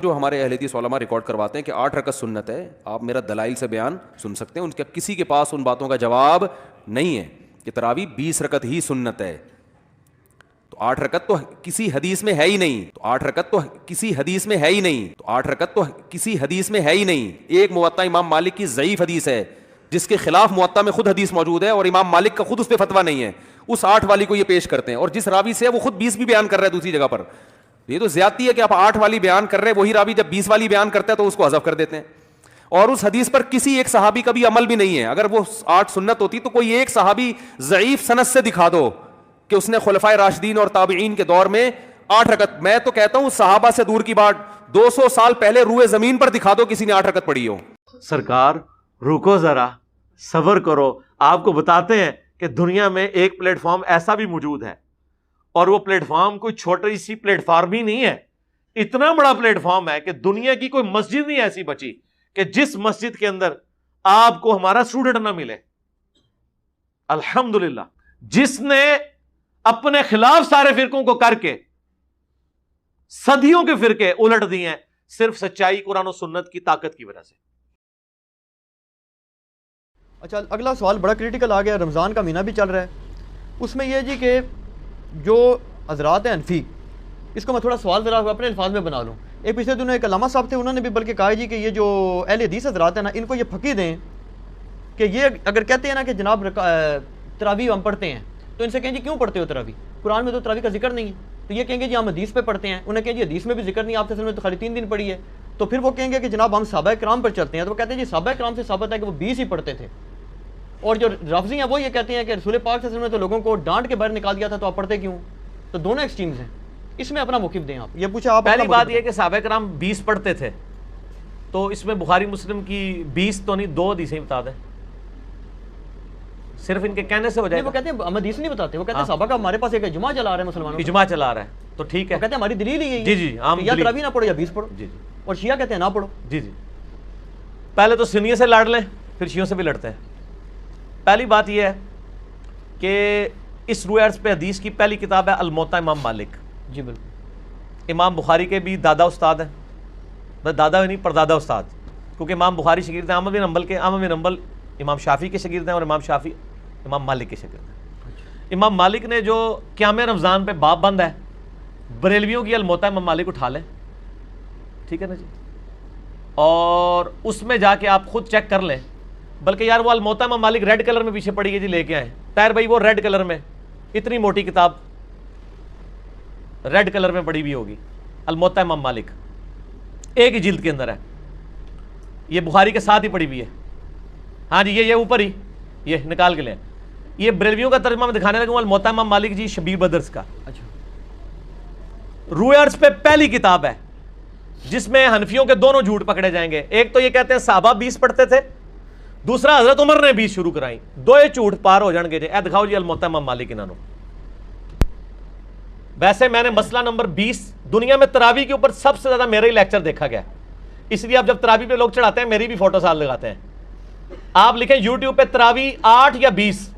جو ہمارے اہل حدیث علماء ریکارڈ کرواتے ہیں کہ 8 رکعت سنت ہے، آپ میرا دلائل سے بیان سن سکتے ہیں، ان کے کسی کے پاس ان باتوں کا جواب نہیں ہے کہ تراویح 20 رکعت ہی سنت ہے، تو 8 رکعت تو کسی حدیث میں ہے ہی نہیں، تو 8 رکعت تو کسی حدیث میں ہے ہی نہیں، تو 8 رکعت تو کسی حدیث میں ہے ہی نہیں۔ ایک موطا امام مالک کی ضعیف حدیث ہے جس کے خلاف موطا میں خود حدیث موجود ہے اور امام مالک کا خود اس پہ فتویٰ نہیں ہے، اس 8 والی کو یہ پیش کرتے ہیں، اور جس راوی سے ہے وہ خود 20 بھی بیان کر رہا ہے دوسری جگہ پر۔ یہ تو زیادتی ہے کہ آپ 8 والی بیان کر رہے ہیں، وہی راوی جب 20 والی بیان کرتا ہے تو اس کو حذف کر دیتے ہیں، اور اس حدیث پر کسی ایک صحابی کا بھی عمل بھی نہیں ہے۔ اگر وہ 8 سنت ہوتی تو کوئی ایک صحابی ضعیف سند سے دکھا دو کہ اس نے خلفائے راشدین اور تابعین کے دور میں 8 رکعت، میں تو کہتا ہوں صحابہ سے دور کی بات 200 سال پہلے روئے زمین پر دکھا دو کسی نے 8 رکعت پڑھی ہو۔ سرکار رکو ذرا، صبر کرو، آپ کو بتاتے ہیں کہ دنیا میں ایک پلیٹ فارم ایسا بھی موجود ہے، اور وہ پلیٹ فارم کوئی چھوٹی سی پلیٹ فارم ہی نہیں ہے، اتنا بڑا پلیٹ فارم ہے کہ دنیا کی کوئی مسجد نہیں ایسی بچی کہ جس مسجد کے اندر آپ کو ہمارا اسٹوڈنٹ نہ ملے۔ الحمدللہ، جس نے اپنے خلاف سارے فرقوں کو کر کے صدیوں کے فرقے الٹ دیے ہیں صرف سچائی قرآن و سنت کی طاقت کی وجہ سے۔ اچھا، اگلا سوال بڑا کریٹیکل آ گیا، رمضان کا مہینہ بھی چل رہا ہے، اس میں یہ جی کہ جو حضرات ہیں حنفی، اس کو میں تھوڑا سوال ذرا اپنے الفاظ میں بنا لوں۔ ایک پچھلے دنوں ایک علامہ صاحب تھے، انہوں نے بھی بلکہ کہا جی کہ یہ جو اہل حدیث حضرات ہیں نا، ان کو یہ پھکی دیں کہ یہ اگر کہتے ہیں نا کہ جناب تراویح ہم پڑھتے ہیں، تو ان سے کہیں جی کیوں پڑھتے ہو تراویح؟ قرآن میں تو تراویح کا ذکر نہیں ہے، تو یہ کہیں گے جی ہم حدیث پہ پڑھتے ہیں، انہیں کہیں جی حدیث میں بھی ذکر نہیں، آپ نے تو خالی 3 دن پڑھی ہے، تو پھر وہ کہیں گے کہ جناب ہم صحابہ کرام پر چلتے ہیں، تو وہ کہتے ہیں جی صحابہ کرام سے ثابت ہے کہ وہ 20 ہی پڑھتے تھے، اور جو رافضی ہیں وہ یہ کہتے ہیں کہ رسول پاک صلی اللہ علیہ وسلم نے تو لوگوں کو ڈانٹ کے باہر نکال دیا تھا، تو آپ پڑھتے کیوں؟ تو دونوں ایکسٹریمز ہیں، اس میں اپنا موقف دیں آپ۔ یہ پوچھا آپ، پہلی بات یہ کہ صحابہ کرام 20 پڑھتے تھے، تو اس میں بخاری مسلم کی 20 تو نہیں 2 حدیثیں بتا دیں، صرف ان کے کہنے سے ہو جائے گا۔ وہ کہتے ہیں ہم حدیث نہیں بتاتے، وہ کہتے ہیں صحابہ کا ہمارے پاس ایک اجماع چلا رہا ہے مسلمانوں کا، اجماع چلا رہا ہے تو ٹھیک ہے، وہ کہتے ہیں ہماری دلیل ہی ہے جی جی ہم یا تراویح نہ پڑھو یا 20 پڑھو، جی جی اور شیعہ کہتے ہیں نہ پڑھو۔ جی جی پہلے تو سنیوں سے لڑ لیں، پھر شیعوں سے بھی لڑتے ہیں۔ پہلی بات یہ ہے کہ اس روئے عرض پہ حدیث کی پہلی کتاب ہے الموطا امام مالک۔ جی بالکل، امام بخاری کے بھی دادا استاد ہیں، دادا نہیں پردادا استاد، کیونکہ امام بخاری شاگرد ہیں احمد بن حنبل کے، احمد بن حنبل امام شافعی کے شاگرد ہیں، اور امام شافعی امام مالک کے شاگرد ہیں۔ امام مالک نے جو قیام رمضان پہ باب بند ہے، بریلویوں کی الموطا امام مالک اٹھا لیں، ٹھیک ہے نا جی، اور اس میں جا کے آپ خود چیک کر لیں، بلکہ یار وہ الموطا امام مالک ریڈ کلر میں پیچھے پڑی ہے جی، لے کے آئیں طاہر بھائی، وہ ریڈ کلر میں اتنی موٹی کتاب ریڈ کلر میں پڑی ہوئی ہوگی، الموطا امام مالک ایک ہی جلد کے اندر ہے، یہ بخاری کے ساتھ ہی پڑی ہوئی ہے، ہاں جی یہ اوپر ہی، یہ نکال کے لیں، یہ بریلویوں کا ترجمہ میں دکھانے لگا ہوں، الموطا امام مالک جی شبیر بدرس کا۔ اچھا، روئے عرض پہ پہلی کتاب ہے جس میں حنفیوں کے دونوں جھوٹ پکڑے جائیں گے، ایک تو یہ کہتے ہیں صحابہ 20 پڑھتے تھے، دوسرا حضرت عمر نے 20 شروع کرائی، دو یہ جھوٹ پار ہو جان گے جی۔ اے دکھاؤ جی الموطا امام مالک انہوں۔ ویسے میں نے مسئلہ نمبر 20 دنیا میں تراویح کے اوپر سب سے زیادہ میرا ہی لیکچر دیکھا گیا، اس لیے آپ جب تراویح پہ لوگ چڑھاتے ہیں میری بھی فوٹو ساتھ لگاتے ہیں، آپ لکھیں یوٹیوب پہ تراویح 8 یا 20،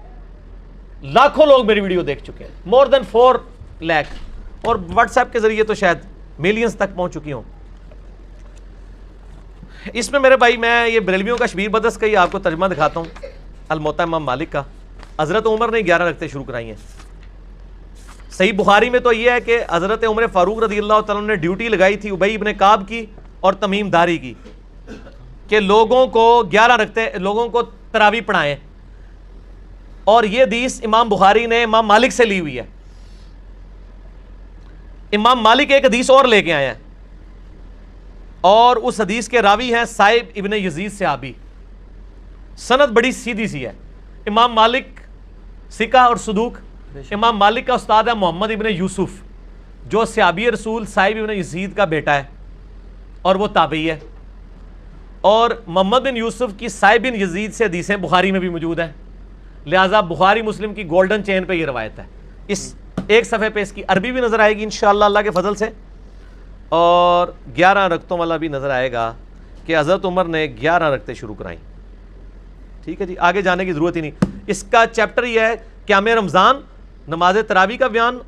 لاکھوں لوگ میری ویڈیو دیکھ چکے ہیں، more than 4 لاکھ، اور واٹس ایپ کے ذریعے تو شاید ملینز تک پہنچ چکی ہوں۔ اس میں میرے بھائی میں یہ بریلویوں کا شبیر بدرس کا ہی آپ کو ترجمہ دکھاتا ہوں، الموطا امام مالک کا، حضرت عمر نے 11 رکعتیں شروع کرائی ہیں۔ صحیح بخاری میں تو یہ ہے کہ حضرت عمر فاروق رضی اللہ تعالیٰ نے ڈیوٹی لگائی تھی ابی ابن کعب کی اور تمیم داری کی کہ لوگوں کو 11 رکعتیں لوگوں کو تراویح پڑھائیں، اور یہ حدیث امام بخاری نے امام مالک سے لی ہوئی ہے۔ امام مالک ایک حدیث اور لے کے آئے ہیں، اور اس حدیث کے راوی ہیں صائب ابن یزید صحابی، سند بڑی سیدھی سی ہے۔ امام مالک ثقہ اور صدوق، امام مالک کا استاد ہے محمد ابن یوسف جو صحابی رسول صائب ابن یزید کا بیٹا ہے، اور وہ تابعی ہے، اور محمد بن یوسف کی صائب بن یزید سے حدیثیں بخاری میں بھی موجود ہیں، لہٰذا بخاری مسلم کی گولڈن چین پہ یہ روایت ہے۔ اس ایک صفحے پہ اس کی عربی بھی نظر آئے گی انشاءاللہ اللہ کے فضل سے، اور 11 رکعتوں والا بھی نظر آئے گا کہ حضرت عمر نے 11 رکعتیں شروع کرائیں، ٹھیک ہے جی، آگے جانے کی ضرورت ہی نہیں۔ اس کا چیپٹر یہ ہے قیام رمضان، نماز تراویح کا بیان،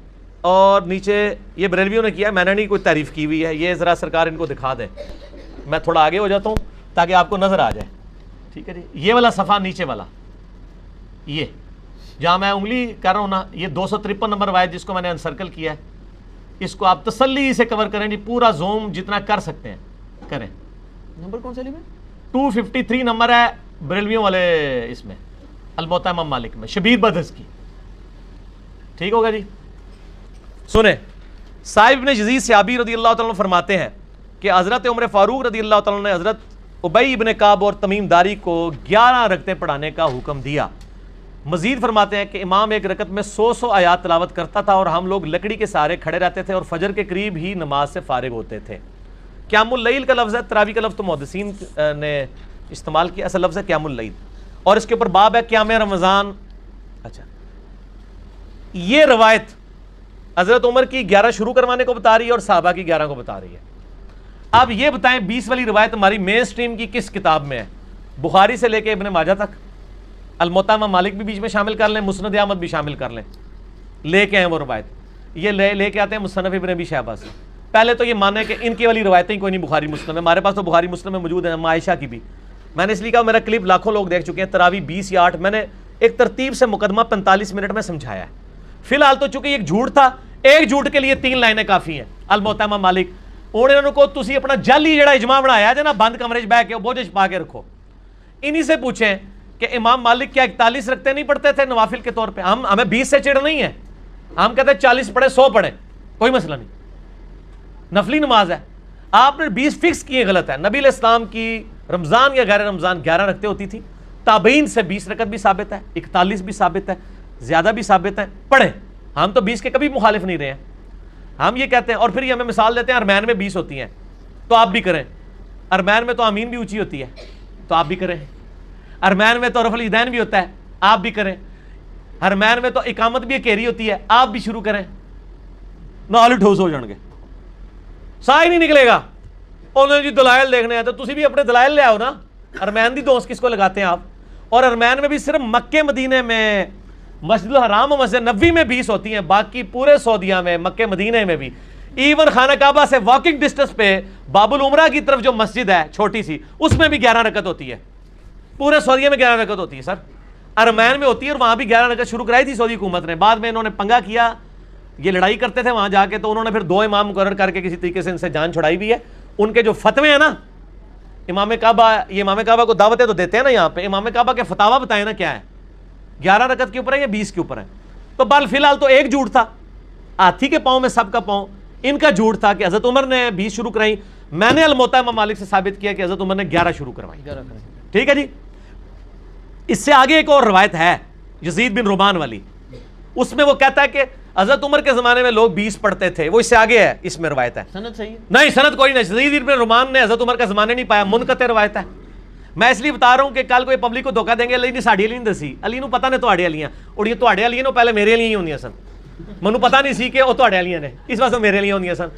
اور نیچے یہ بریلویوں نے کیا, میں نے نہیں کوئی تعریف کی ہوئی ہے, یہ ذرا سرکار ان کو دکھا دیں, میں تھوڑا آگے ہو جاتا ہوں تاکہ آپ کو نظر آ جائے. ٹھیک ہے جی, یہ والا صفحہ نیچے والا, یہ جہاں میں انگلی کر رہا ہوں نا, یہ 253 نمبر روایت جس کو میں نے انسرکل کیا ہے, اس کو آپ تسلی سے کور کریں جی, پورا زوم جتنا کر سکتے ہیں کریں. نمبر کون سا لی میں 253 نمبر ہے بریلویوں والے اس میں, الموطا امام مالک میں, شبیر بدرس کی. ٹھیک ہوگا جی. سنیں, صاحب ابن یزید صحابی رضی اللہ تعالیٰ عنہ فرماتے ہیں کہ حضرت عمر فاروق رضی اللہ تعالیٰ عنہ نے حضرت ابی ابن کعب اور تمیم داری کو 11 رکعتیں پڑھانے کا حکم دیا. مزید فرماتے ہیں کہ امام ایک رکعت میں 100 آیات تلاوت کرتا تھا اور ہم لوگ لکڑی کے سہارے کھڑے رہتے تھے اور فجر کے قریب ہی نماز سے فارغ ہوتے تھے. قیام اللیل کا لفظ ہے, تراویح کا لفظ تو محدثین نے استعمال کیا, اصل لفظ ہے قیام اللیل, اور اس کے اوپر باب ہے قیام رمضان. اچھا, یہ روایت حضرت عمر کی 11 شروع کروانے کو بتا رہی ہے اور صحابہ کی 11 کو بتا رہی ہے. اب یہ بتائیں 20 والی روایت ہماری مین سٹریم کی کس کتاب میں ہے؟ بخاری سے لے کے ابن ماجہ تک, الموطا امام مالک بھی بیچ میں شامل کر لیں, مسند احمد بھی شامل کر لیں, لے کے ہیں وہ روایت. یہ لے کے آتے ہیں مصنف ابن ابی شیبہ سے. پہلے تو یہ مانیں کہ ان کی والی روایتیں کوئی نہیں بخاری مسلم میں, ہمارے پاس تو بخاری مسلم میں موجود ہیں, عائشہ کی بھی. میں نے اس لیے کہا, میرا کلپ لاکھوں لوگ دیکھ چکے ہیں, تراویح 20 یا 8, میں نے ایک ترتیب سے مقدمہ 45 منٹ میں سمجھایا ہے. فی الحال تو چونکہ ایک جھوٹ تھا, ایک جھوٹ کے لیے 3 لائنیں کافی ہیں. الموطا امام مالک, انہوں کو تسی اپنا جعلی جڑا اجماع بنایا ہے نا, بند کمرے چ بیٹھ کے بوجھ پا کے رکھو. انہی سے پوچھیں کہ امام مالک کیا 41 رکھتے نہیں پڑھتے تھے نوافل کے طور پہ؟ ہمیں 20 سے چڑ نہیں ہے, ہم کہتے ہیں 40 پڑھے 100 پڑھے, کوئی مسئلہ نہیں, نفلی نماز ہے. آپ نے 20 فکس کیے, غلط ہے. نبی علیہ السلام کی رمضان یا غیر رمضان 11 رکھتے ہوتی تھی. تابعین سے 20 رکعت بھی ثابت ہے, 41 بھی ثابت ہے, زیادہ بھی ثابت ہے, پڑھیں. ہم تو 20 کے کبھی مخالف نہیں رہے ہیں. ہم یہ کہتے ہیں, اور پھر یہ ہمیں مثال دیتے ہیں, ارمین میں 20 ہوتی ہیں تو آپ بھی کریں. ارمین میں تو آمین بھی اونچی ہوتی ہے تو آپ بھی کریں. ارمین میں تو رفع الیدین بھی ہوتا ہے, آپ بھی کریں. ارمین میں تو اقامت بھی گھیری ہوتی ہے, آپ بھی شروع کریں. نال ٹھوس ہو جان گے, سا ہی نہیں نکلے گا. انہوں نے جی دلائل دیکھنے ہیں تو تسی بھی اپنے دلائل لے آؤ نا. ارمین دی دوست کس کو لگاتے ہیں آپ؟ اور ارمین میں بھی صرف مکے مدینے میں, مسجد الحرام و مسجد نبوی میں 20 ہوتی ہیں, باقی پورے سعودیہ میں, مکے مدینے میں بھی. ایون خانہ کعبہ سے واکنگ ڈسٹنس پہ باب العمرہ کی طرف جو مسجد ہے چھوٹی سی, اس میں بھی 11 رکعت ہوتی ہے. پورے سعودیہ میں 11 رکعت ہوتی ہے سر. ارمین میں ہوتی ہے, اور وہاں بھی 11 رکعت شروع کرائی تھی سعودی حکومت نے. بعد میں انہوں نے پنگا کیا, یہ لڑائی کرتے تھے وہاں جا کے, تو انہوں نے پھر 2 امام مقرر کر کے کسی طریقے سے ان سے جان چھڑائی بھی ہے. ان کے جو فتوے ہیں نا, امام کعبہ, یہ امام کعبہ کو دعوتیں تو دیتے ہیں نا یہاں پہ, امام کعبہ کے فتاوا بتائیں نا کیا ہے, 11 رکعت کے اوپر ہے یا 20 کے اوپر ہے. تو بال فی الحال تو ایک جھوٹ تھا, ہاتھی کے پاؤں میں سب کا پاؤں. ان کا جھوٹ تھا کہ حضرت عمر نے 20 شروع کرائی. میں نے الموطا امام مالک سے ثابت کیا کہ حضرت عمر نے 11 شروع کروائی. ٹھیک ہے جی. اس سے آگے ایک اور روایت ہے یزید بن رومان والی, اس میں وہ کہتا ہے کہ حضرت عمر کے زمانے میں لوگ 20 پڑھتے تھے. وہ اس سے آگے ہے, اس میں روایت ہے. سند صحیح ہے؟ نہیں, سند کوئی نہیں. یزید بن رومان نے حضرت عمر کا زمانے نہیں پایا, منقطع روایت ہے. میں اس لیے بتا رہا ہوں کہ کل کوئی پبلک کو دھوکہ دیں گے, علی نے ساڑی علی نہیں دسی, علی نو پتہ نے تواڈے والیاں, اور یہ تواڈے والیاں نو پہلے میرے لیے ہی ہوندیاں سن, منو پتہ نہیں سی کہ وہ تواڈے والیاں نے, اس واسطے میرے لیے ہوندیاں سن.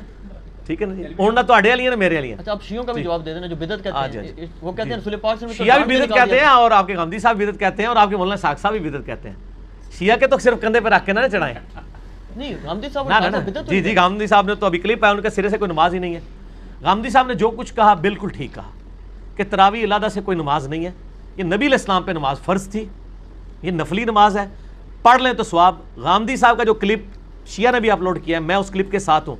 ٹھیک ہے نا جی, ہن نہ تواڈے والیاں نے میرے والیاں. اچھا, آپ شیعوں کا بھی جواب دے دینا جو بدعت کہتے ہیں. وہ کہتے ہیں رسول پاک صلی اللہ علیہ وسلم شیعہ بھی بدعت کہتے ہیں, اور آپ کے غامدی صاحب بدعت کہتے ہیں, اور آپ کے مولانا ساق صاحب بھی بدعت کہتے ہیں. شیعہ کے تو صرف کندھے پہ رکھ کے نہ چڑھائیں. نہیں, غامدی صاحب جی غامدی صاحب نے تو ابھی کلپ ہے, ان کے سرے سے کوئی نماز ہی نہیں ہے. غامدی صاحب نے جو کچھ کہا بالکل ٹھیک کہا کہ تراویح علیحدہ سے کوئی نماز نہیں ہے. یہ نبی علیہ السلام پہ نماز فرض تھی, یہ نفلی نماز ہے, پڑھ لیں تو ثواب. غامدی صاحب کا جو کلپ شیعہ نے بھی اپلوڈ کیا ہے, میں اس کلپ کے ساتھ ہوں.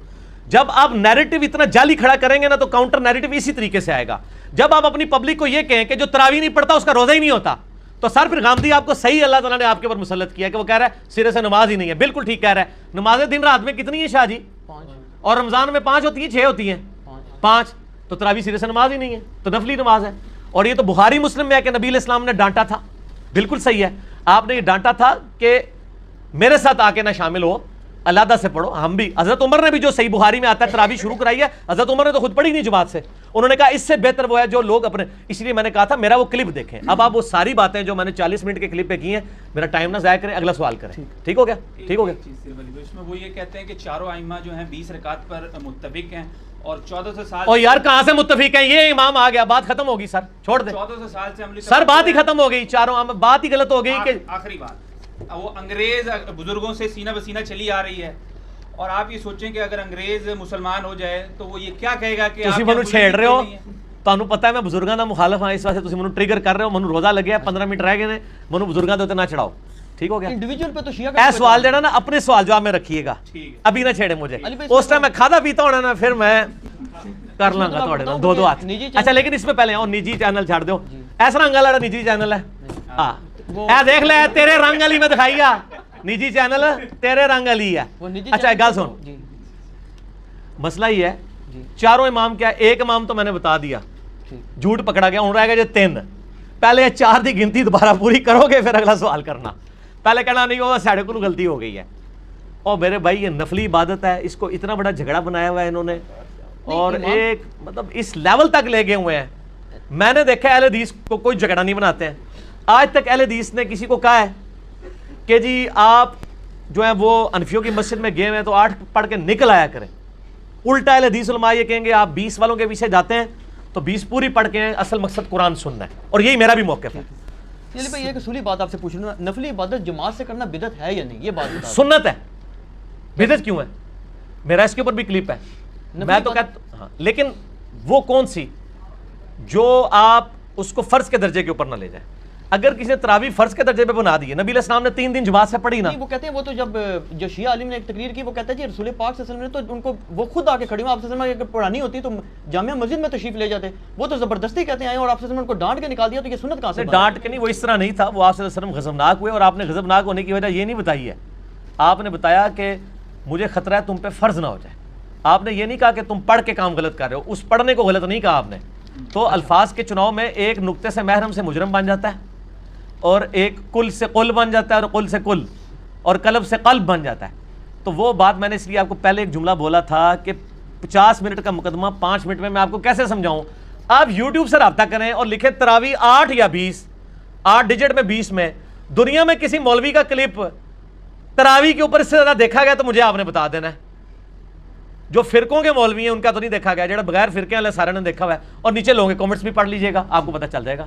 جب آپ نیریٹو اتنا جعلی کھڑا کریں گے نا تو کاؤنٹر نیریٹو اسی طریقے سے آئے گا. جب آپ اپنی پبلک کو یہ کہیں کہ جو تراویح نہیں پڑھتا اس کا روزہ ہی نہیں ہوتا, تو سر پھر غامدی آپ کو صحیح اللہ تعالیٰ نے آپ کے اوپر مسلط کیا کہ وہ کہہ رہا ہے سرے سے نماز ہی نہیں ہے. بالکل ٹھیک کہہ رہا ہے. نمازیں دن رات میں کتنی ہیں شاہ جی؟ 5, اور رمضان میں 5 ہوتی ہیں, 6 ہوتی ہیں, 5. تو تراویح سرے سے نماز ہی نہیں ہے, تو نفلی نماز ہے. اور یہ تو بخاری مسلم میں ہے کہ نبی علیہ السلام نے ڈانٹا تھا. بالکل صحیح ہے, آپ نے یہ ڈانٹا تھا کہ میرے ساتھ آ کے نہ شامل ہو, علیحدہ سے پڑھو. ہم بھی, حضرت عمر نے بھی جو صحیح بخاری میں آتا ہے تراویح شروع کرائی ہے, حضرت عمر نے تو خود پڑھی نہیں جماعت سے. انہوں نے کہا اس سے بہتر وہ ہے جو لوگ اپنے, اس لیے میں نے کہا تھا میرا وہ کلپ دیکھیں. اب آپ وہ ساری باتیں جو میں نے 40 منٹ کے کلپ پہ کی ہیں, میرا ٹائم نہ ضائع کریں, اگلا سوال کریں. ٹھیک ہو گیا؟ ٹھیک ہو گیا. اس میں وہ یہ کہتے ہیں کہ چاروں ائمہ جو ہیں 20 رکعت پر متفق ہیں, اور 1400 سال. اور یار کہاں سے متفق ہیں؟ یہ امام آ گیا, بات ختم ہوگی سر, چھوڑ دیں. 1400 سال سے عملی سر بات ہی ختم ہو گئی, چاروں بات ہی غلط ہو گئی کہ آخری بات, وہ انگریز بزرگوں سے سینہ بسینہ چلی آ رہی ہے, اور آپ یہ سوچیں کہ اگر انگریز مسلمان ہو جائے تو وہ یہ کیا کہے گا کہ تسی آپ منو کیا چھیڑ رہے ہو نہیں ہیں؟ ਤੁਹਾਨੂੰ ਪਤਾ ਹੈ ਮੈਂ ਬਜ਼ੁਰਗਾਂ ਦਾ ਮੁਖਾਲਫ ਹਾਂ ਇਸ ਵਾਸਤੇ ਤੁਸੀਂ ਮੈਨੂੰ ਟ੍ਰਿਗਰ ਕਰ ਰਹੇ ਹੋ ਮੈਨੂੰ ਰੋਜ਼ਾ ਲੱਗਿਆ 15 ਮਿੰਟ ਰਹਿ ਗਏ ਨੇ ਮੈਨੂੰ ਬਜ਼ੁਰਗਾਂ ਦੇ ਉੱਤੇ ਨਾ ਚੜਾਓ ٹھیک ہو گیا انڈیویجول پہ تو شیعہ اے سوال جڑا نا اپنے سوال جواب میں رکھیے گا ابھی نہ چھیڑے مجھے اس ٹائم میں کھادا پیتا ہونا نا پھر میں کر لوں گا تھوڑے دو دو ہاتھ اچھا لیکن اس میں پہلے اور نجی چینل چھاڑ دو ایسا رنگ والا نجی چینل ہے ہاں اے دیکھ لے تیرے رنگ والی میں دکھائی گا نجی چینل تیرے رنگ والی ہے اچھا ایک گل سن مسئلہ یہ ہے چاروں امام کیا ایک امام تو میں نے بتا دیا جھوٹ پکڑا گیا ہوں رہے گا جو 3 پہلے 4 دی گنتی دوبارہ پوری کرو گے پھر اگلا سوال کرنا پہلے کہنا نہیں ہوگا ساڑھے کو غلطی ہو گئی ہے اور میرے بھائی یہ نفلی عبادت ہے اس کو اتنا بڑا جھگڑا بنایا ہوا ہے انہوں نے اور ایک مطلب اس لیول تک لے گئے ہوئے ہیں میں نے دیکھا اہل حدیث کو کوئی جھگڑا نہیں بناتے ہیں آج تک اہل حدیث نے کسی کو کہا ہے کہ جی آپ جو ہیں وہ انفیوں کی مسجد میں گئے ہوئے ہیں تو 8 پڑھ کے نکل آیا کریں الٹا اہل حدیث علماء یہ کہیں گے آپ 20 والوں کے پیچھے جاتے ہیں تو 20 پوری پڑھ کے اصل مقصد قرآن سننا ہے اور یہی میرا بھی موقف ہے چلیے بھائی ایک اصولی بات آپ سے پوچھنا نفلی عبادت جماعت سے کرنا بدعت ہے یا نہیں یہ بات بتا سنت ہے بدعت کیوں ہے میرا اس کے اوپر بھی کلپ ہے میں تو کہتا ہاں لیکن وہ کون سی جو آپ اس کو فرض کے درجے کے اوپر نہ لے جائیں اگر کسی نے تراویح فرض کے درجے پہ بنا دی ہے نبی علیہ السلام نے 3 دن جماعت سے پڑھی نا وہ کہتے ہیں وہ تو جب جو شیعہ عالم نے ایک تقریر کی وہ کہتا ہے جی رسول پاک صلی اللہ علیہ وسلم نے تو ان کو وہ خود آ کے کھڑی ہوں آپ صلی اللہ علیہ وسلم اگر پڑھانی ہوتی تو جامعہ مسجد میں تشریف لے جاتے وہ تو زبردستی کہتے ہیں آئے اور آپ صلی اللہ علیہ وسلم ان کو ڈانٹ کے نکال دیا تو یہ سنت کہاں سے ڈانٹ کے نہیں وہ اس طرح نہیں تھا وہ آپ صلی اللہ علیہ وسلم غضبناک ہوئے اور آپ نے غضبناک ہونے کی وجہ یہ نہیں بتائی ہے آپ نے بتایا کہ مجھے خطرہ ہے تم پہ فرض نہ ہو جائے آپ نے یہ نہیں کہا کہ تم پڑھ کے کام غلط کر رہے ہو اس پڑھنے کو غلط نہیں کہا آپ نے تو الفاظ کے چناؤ میں ایک نقطے سے محرم سے مجرم بن جاتا ہے اور ایک کل سے قل بن جاتا ہے اور قل سے کل اور قلب سے قلب بن جاتا ہے تو وہ بات میں نے اس لیے آپ کو پہلے ایک جملہ بولا تھا کہ 50 منٹ کا مقدمہ 5 منٹ میں آپ کو کیسے سمجھاؤں آپ یوٹیوب سے رابطہ کریں اور لکھیں تراویح 8 یا 20 8 ڈیجٹ میں 20 میں دنیا میں کسی مولوی کا کلپ تراویح کے اوپر اس سے زیادہ دیکھا گیا تو مجھے آپ نے بتا دینا ہے جو فرقوں کے مولوی ہیں ان کا تو نہیں دیکھا گیا جڑا بغیر فرقے والے سارے نے دیکھا ہوا ہے اور نیچے لوگوں کے کامنٹس بھی پڑھ لیجئے گا آپ کو پتہ چل جائے گا